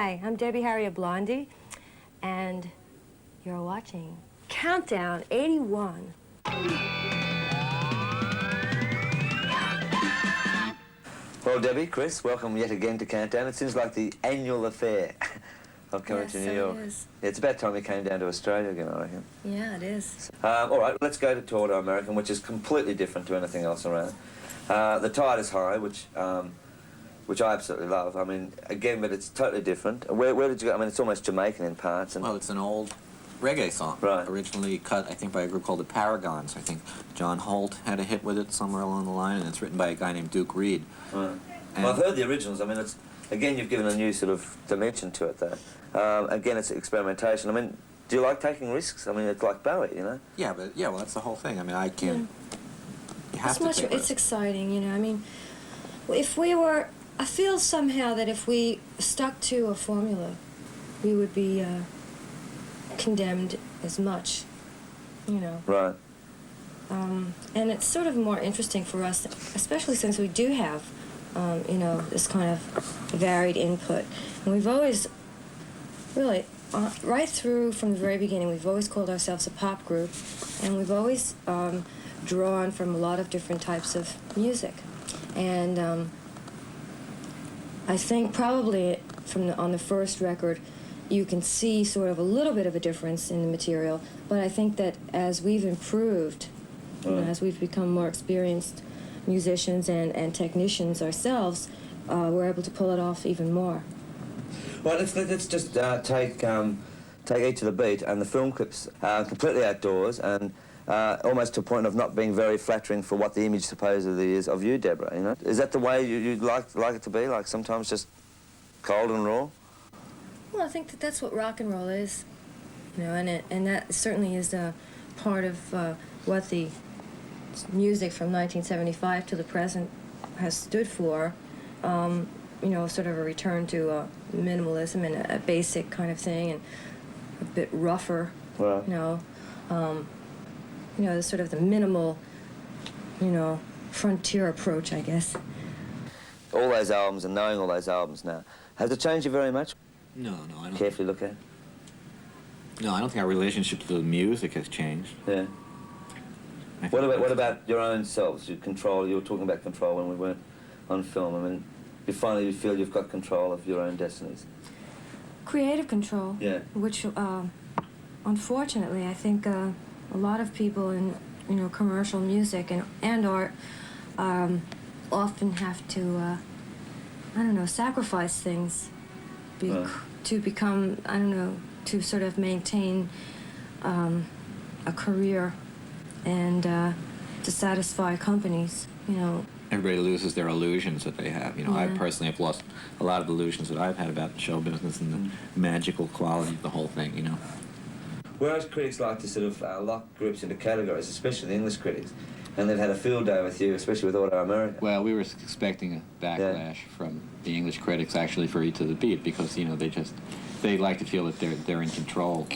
Hi, I'm Debbie Harry of Blondie, and you're watching Countdown 81. Well, Debbie, Chris, welcome yet again to Countdown. It seems like the annual affair of coming to New York. It is. Yeah, it's about time you came down to Australia again, I reckon. Yeah, it is. All right, let's go to Tour de American, which is completely different to anything else around. The Tide is High, which I absolutely love. I mean, again, but it's totally different. Where did you go? I mean, it's almost Jamaican in parts. And well, it's an old reggae song. Right. Originally cut, I think, by a group called the Paragons. I think John Holt had a hit with it somewhere along the line, and it's written by a guy named Duke Reed. Right. Well, I've heard the originals. I mean, it's again, you've given a new sort of dimension to it, though. Again, it's experimentation. I mean, do you like taking risks? I mean, it's like Bowie, you know? Yeah, but well, that's the whole thing. I mean, I can't. You have to take It's risks. exciting, you know. I mean, if we were, I feel somehow that if we stuck to a formula, we would be condemned as much, you know. Right. And it's sort of more interesting for us, especially since we do have, you know, this kind of varied input. And we've always, really, right through from the very beginning, we've always called ourselves a pop group, and we've always drawn from a lot of different types of music. And I think probably on the first record, you can see sort of a little bit of a difference in the material, but I think that as we've improved, you know, as we've become more experienced musicians and technicians ourselves, we're able to pull it off even more. Well, let's just take each of the beat, and the film clips completely outdoors and almost to a point of not being very flattering for what the image supposedly is of you, Deborah. You know, is that the way you'd like it to be? Like sometimes just cold and raw? Well, I think that that's what rock and roll is, you know, and that certainly is a part of what the music from 1975 to the present has stood for. You know, sort of a return to minimalism and a basic kind of thing, and a bit rougher. Right. You know, the sort of the minimal, you know, frontier approach, I guess. All those albums and knowing all those albums now, has it changed you very much? No, I don't. Carefully look at it. No, I don't think our relationship to the music has changed. Yeah. What about your own selves? You were talking about control when we weren't on film. I mean, you finally feel you've got control of your own destinies. Creative control. Yeah. Which, unfortunately, I think a lot of people in, you know, commercial music and art often have to, I don't know, sacrifice things to become, I don't know, to sort of maintain a career and to satisfy companies, you know. Everybody loses their illusions that they have. You know, I Yeah. personally have lost a lot of illusions that I've had about show business and the magical quality of the whole thing, you know. Whereas critics like to sort of lock groups into categories, especially the English critics, and they've had a field day with you, especially with Auto America. Well, we were expecting a backlash from the English critics actually for Eat to the Beat because, you know, they like to feel that they're in control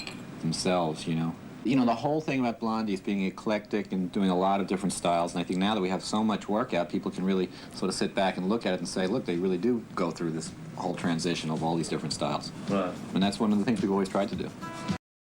themselves, you know. You know, the whole thing about Blondie is being eclectic and doing a lot of different styles, and I think now that we have so much work out, people can really sort of sit back and look at it and say, look, they really do go through this whole transition of all these different styles. Right. And that's one of the things we've always tried to do.